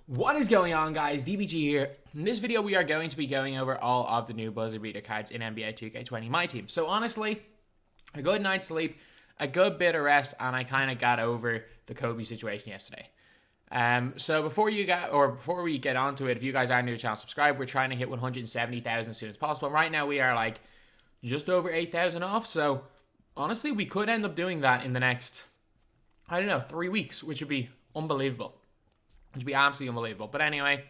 What is going on, guys? DBG here. In this video, we are going to be going over all of the new buzzer beater cards in NBA 2K20 MyTEAM. So honestly, a good night's sleep, a good bit of rest, and I kind of got over the Kobe situation yesterday. So before we get onto it, if you guys are new to the channel, subscribe. We're trying to hit 170,000 as soon as possible. Right now, we are like just over 8,000 off. So honestly, we could end up doing that in the next, 3 weeks, which would be unbelievable. Which would be absolutely unbelievable. But anyway,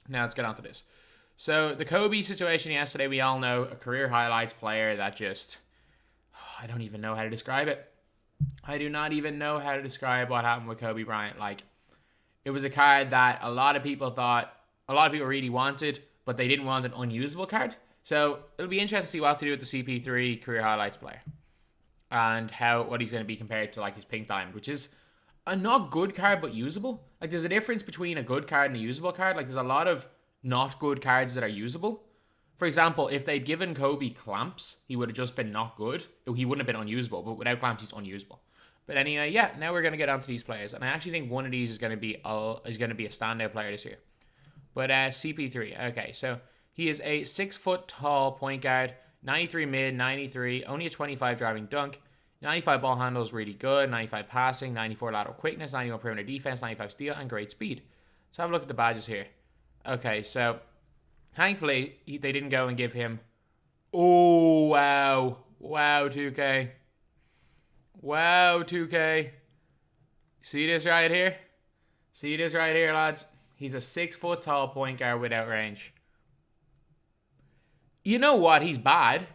now let's get on to this. So the Kobe situation yesterday, we all know, a career highlights player that just, I don't even know how to describe it. I do not even know how to describe what happened with Kobe Bryant. Like, it was a card that a lot of people really wanted, but they didn't want an unusable card. So it'll be interesting to see what to do with the CP3 career highlights player. And what he's going to be compared to like his pink diamond, which is a not good card but usable. Like, there's a difference between a good card and a usable card. Like, there's a lot of not good cards that are usable. For example, if they'd given Kobe clamps, he would have just been not good. He wouldn't have been unusable, but without clamps, he's unusable. But anyway, yeah, now we're going to get onto these players. And I actually think one of these is going to be a standout player this year. But CP3, okay, so he is a 6 foot tall point guard, 93 mid, 93, only a 25 driving dunk, 95 ball handle is really good, 95 passing, 94 lateral quickness, 91 perimeter defense, 95 steal, and great speed. Let's have a look at the badges here. Okay, so thankfully, they didn't go and give him... Oh, wow. Wow, 2K. Wow, 2K. See this right here? See this right here, lads? He's a 6 foot tall point guard without range. You know what? He's bad,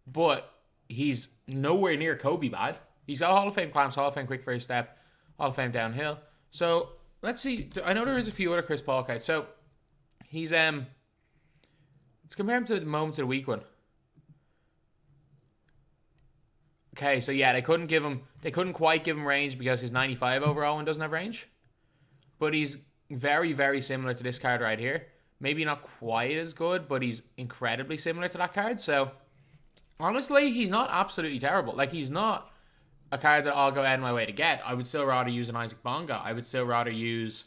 but he's nowhere near Kobe bad. He's got Hall of Fame clamps, Hall of Fame quick first step, Hall of Fame downhill. So let's see. I know there is a few other Chris Paul cards. So he's let's compare him to the moments of the week one. Okay, so yeah, they couldn't quite give him range because his 95 overall one doesn't have range. But he's very, very similar to this card right here. Maybe not quite as good, but he's incredibly similar to that card. So honestly, he's not absolutely terrible. Like, he's not a card that I'll go out of my way to get. I would still rather use an Isaac Bonga. I would still rather use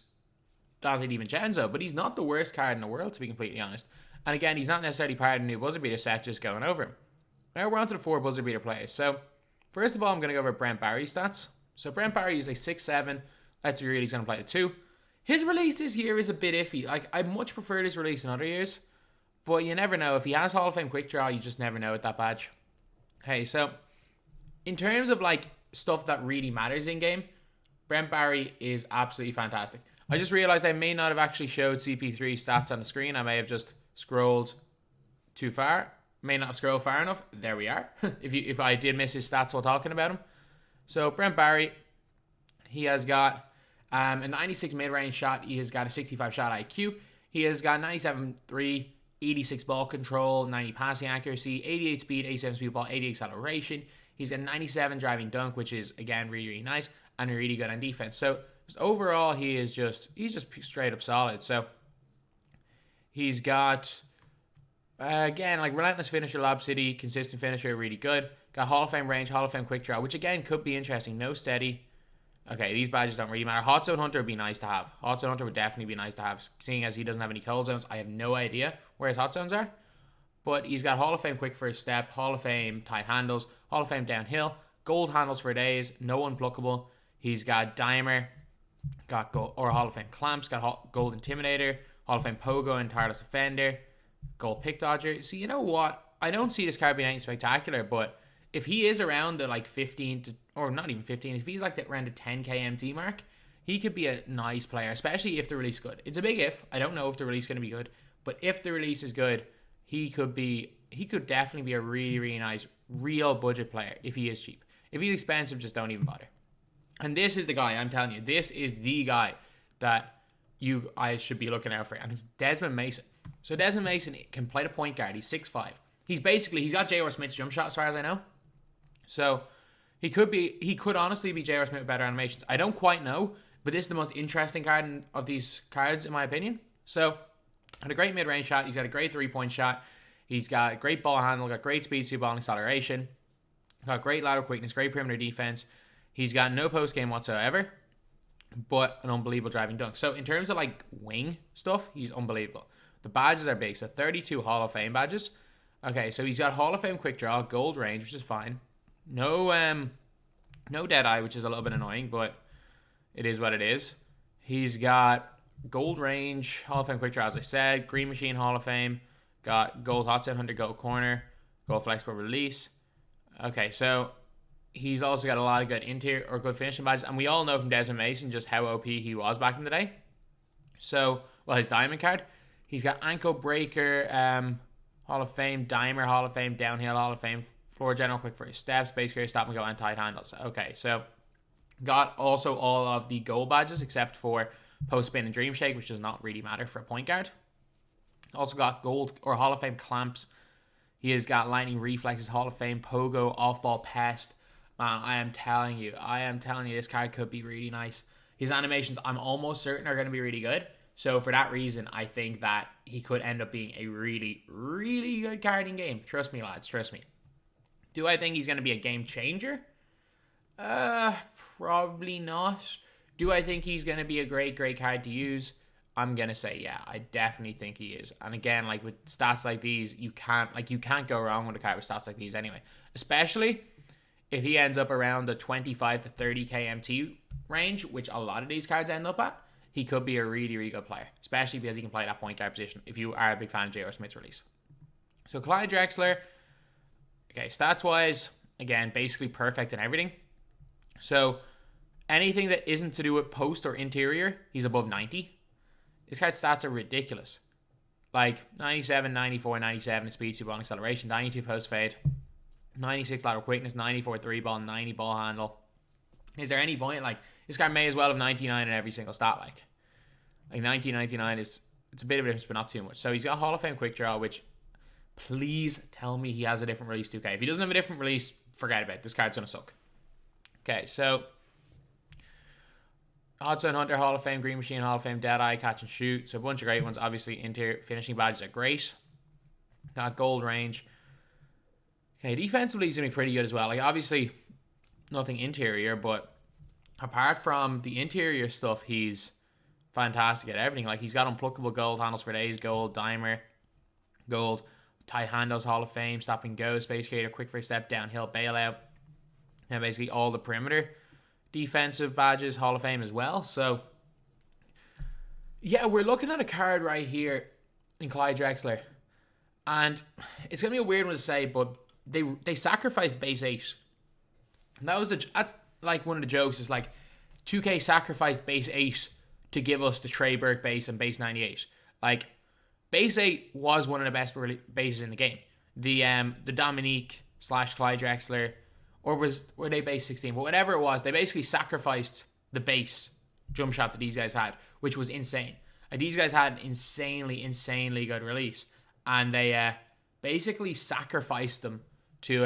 Dante DiVincenzo. But he's not the worst card in the world, to be completely honest. And again, he's not necessarily part of the new buzzer beater set, just going over him. Now we're on to the 4 buzzer beater players. So first of all, I'm going to go over Brandt Barry's stats. So Brandt Barry is a 6'7". Let's be real, he's going to play the 2. His release this year is a bit iffy. Like, I much prefer his release in other years. But you never know. If he has Hall of Fame quick draw, you just never know with that badge. Hey, so in terms of like stuff that really matters in game, Brandt Barry is absolutely fantastic. I just realized I may not have actually showed CP3 stats on the screen. I may have just scrolled too far. May not have scrolled far enough. There we are. if I did miss his stats while talking about him. So Brandt Barry, he has got a 96 mid-range shot. He has got a 65 shot IQ. He has got 97 3, 86 ball control, 90 passing accuracy, 88 speed, 87 speed ball, 88 acceleration. He's got 97 driving dunk, which is, again, really, really nice, and really good on defense. So just overall, he's just straight up solid. So he's got, again, like relentless finisher, Lob City, consistent finisher, really good. Got Hall of Fame range, Hall of Fame quick draw, which again could be interesting. No steady. Okay, these badges don't really matter. Hot Zone Hunter would be nice to have. Hot Zone Hunter would definitely be nice to have. Seeing as he doesn't have any cold zones, I have no idea where his hot zones are. But he's got Hall of Fame quick first step, Hall of Fame tight handles, Hall of Fame downhill, gold handles for days, no unpluckable. He's got Dimer, Hall of Fame clamps, got gold intimidator, Hall of Fame pogo and tireless offender, gold pick dodger. So you know what? I don't see this card being anything spectacular, but if he is around the like 15 to, or not even 15, if he's like around the 10k MT mark, he could be a nice player, especially if the release is good. It's a big if. I don't know if the release is going to be good, but if the release is good, he could definitely be a really, really nice, real budget player if he is cheap. If he's expensive, just don't even bother. And this is the guy, I'm telling you, this is the guy that I should be looking out for, and it's Desmond Mason. So Desmond Mason can play the point guard. He's 6'5". He's got J.R. Smith's jump shot as far as I know. So he could honestly be J.R. Smith with better animations. I don't quite know, but this is the most interesting card of these cards, in my opinion. So, had a great mid-range shot. He's got a great three-point shot. He's got great ball handle, got great speed, speed ball, and acceleration. Got great lateral quickness, great perimeter defense. He's got no post-game whatsoever. but an unbelievable driving dunk. So in terms of like wing stuff, he's unbelievable. The badges are big. So 32 Hall of Fame badges. Okay, so he's got Hall of Fame quick draw, gold range, which is fine. No dead eye, which is a little bit annoying, but it is what it is. He's got gold range, Hall of Fame quick draw, as I said. Green Machine Hall of Fame. Got gold hot zone hunter, gold corner, gold flexible release. Okay, so he's also got a lot of good interior or good finishing badges, and we all know from Desmond Mason just how OP he was back in the day. So, well, his diamond card, he's got ankle breaker, Hall of Fame, dimer Hall of Fame, downhill Hall of Fame, floor general quick for his steps, base carry, stop and go, and tight handles. Okay, so got also all of the gold badges except for post spin and dream shake, which does not really matter for a point guard. Also got gold or Hall of Fame clamps. He has got lightning reflexes, Hall of Fame, pogo, off ball pest. I am telling you, this card could be really nice. His animations, I'm almost certain, are going to be really good. So for that reason, I think that he could end up being a really, really good card in game. Trust me, lads. Trust me. Do I think he's going to be a game changer? Probably not. Do I think he's going to be a great, great card to use? I'm going to say, yeah, I definitely think he is. And again, like with stats like these, you can't go wrong with a card with stats like these anyway. Especially if he ends up around the 25 to 30k MT range, which a lot of these cards end up at, he could be a really, really good player. Especially because he can play that point guard position if you are a big fan of J.R. Smith's release. So Clyde Drexler, okay, stats-wise, again, basically perfect in everything. So anything that isn't to do with post or interior, he's above 90. This guy's stats are ridiculous. Like 97, 94, 97 in speed, super ball, acceleration, 92 post fade, 96 lateral quickness, 94 3 ball, 90 ball handle. Is there any point? Like, this guy may as well have 99 in every single stat. Like 1999 it's a bit of a difference, but not too much. So he's got Hall of Fame quick draw, which please tell me he has a different release 2K. If he doesn't have a different release, forget about it. This card's gonna suck. Okay, so Hot Zone Hunter Hall of Fame, Green Machine Hall of Fame, Dead Eye, Catch and Shoot. So a bunch of great ones. Obviously, interior finishing badges are great. Got gold range. Okay, defensively he's going to be pretty good as well. Like, obviously, nothing interior, but apart from the interior stuff, he's fantastic at everything. Like, he's got unpluckable gold handles for days, gold, dimer, gold, tight handles, Hall of Fame, stop and go, space creator, quick first step, downhill, bailout, and basically all the perimeter defensive badges, Hall of Fame as well. So, yeah, we're looking at a card right here in Clyde Drexler. And it's going to be a weird one to say, but they sacrificed base 8. And that's like one of the jokes. Is like 2K sacrificed base 8 to give us the Trey Burke base and base 98. Like, base 8 was one of the best bases in the game. The Dominique / Clyde Drexler, or were they base 16? But whatever it was, they basically sacrificed the base jump shot that these guys had, which was insane. Like, these guys had an insanely good release. And they basically sacrificed them to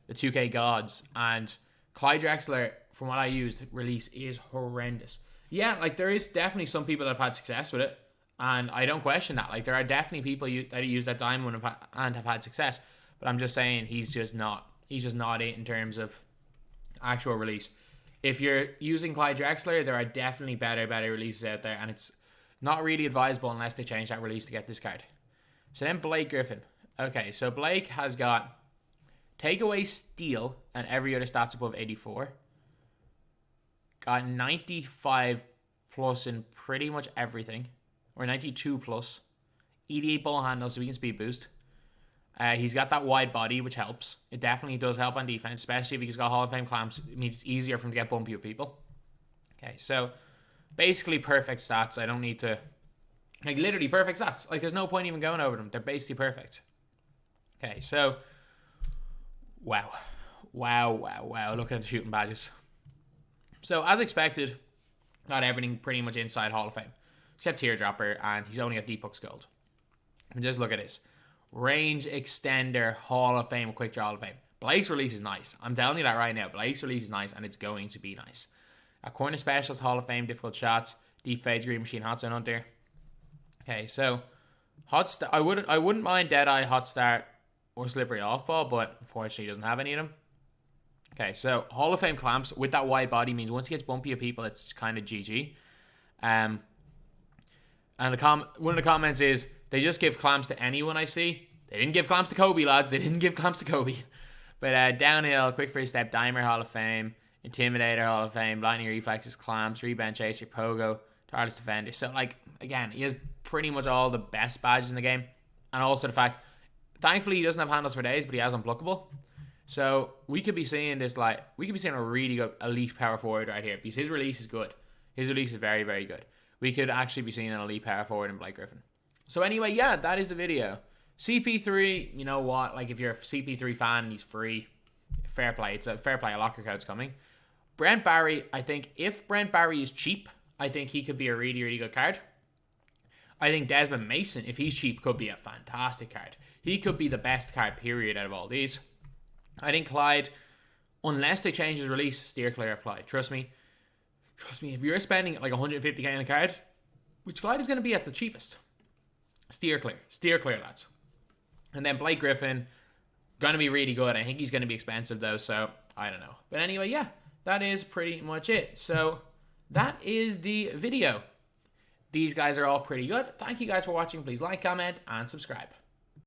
the 2K gods. And Clyde Drexler, from what I used, release is horrendous. Yeah, like, there is definitely some people that have had success with it. And I don't question that. Like, there are definitely people that use that diamond and have had success. But I'm just saying he's just not it in terms of actual release. If you're using Clyde Drexler, there are definitely better releases out there, and it's not really advisable unless they change that release to get this card. So then Blake Griffin. Okay, so Blake has got takeaway, steal, and every other stats above 84. Got 95 plus in pretty much everything, or 92 plus. 88 ball handle, so he can speed boost. He's got that wide body, which helps. It definitely does help on defense, especially if he's got Hall of Fame clamps. It means it's easier for him to get bumpy with people. Okay, so basically perfect stats. I don't need to... Like, literally perfect stats. Like, there's no point even going over them. They're basically perfect. Okay, so... Wow. Looking at the shooting badges. So, as expected, got everything pretty much inside Hall of Fame. Except Teardropper, and he's only got Deep Hooks Gold. And just look at this. Range Extender Hall of Fame, Quick Draw Hall of Fame. Blake's release is nice. I'm telling you that right now. Blake's release is nice, and it's going to be nice. A Corner Specialist Hall of Fame, Difficult Shots, Deep Fades, Green Machine, Hot Zone Hunter. Okay, so I wouldn't mind Deadeye, Hot Start, or Slippery Off Ball, but unfortunately he doesn't have any of them. Okay, so Hall of Fame clamps with that wide body means once he gets bumpy at people, it's kind of GG. And one of the comments is, they just give clamps to anyone I see. They didn't give clamps to Kobe, lads. They didn't give clamps to Kobe. But downhill, quick free step, dimer Hall of Fame, intimidator Hall of Fame, lightning reflexes, clamps, rebound chaser, pogo, tireless defender. So, like, again, he has pretty much all the best badges in the game. And also the fact, thankfully, he doesn't have handles for days, but he has unblockable. So we could be seeing this, like, we could be seeing a really good elite power forward right here, because his release is good. His release is very, very good. We could actually be seeing an elite power forward in Blake Griffin. So anyway, yeah, that is the video. CP3, you know what? Like, if you're a CP3 fan and he's free, fair play. It's a fair play. A locker code's coming. Brandt Barry, I think if Brandt Barry is cheap, I think he could be a really, really good card. I think Desmond Mason, if he's cheap, could be a fantastic card. He could be the best card, period, out of all these. I think Clyde, unless they change his release, steer clear of Clyde. Trust me, if you're spending like 150k on a card, which Clyde is going to be at the cheapest, steer clear, lads. And then Blake Griffin, going to be really good. I think he's going to be expensive though, so I don't know. But anyway, yeah, that is pretty much it. So that is the video. These guys are all pretty good. Thank you guys for watching. Please like, comment, and subscribe.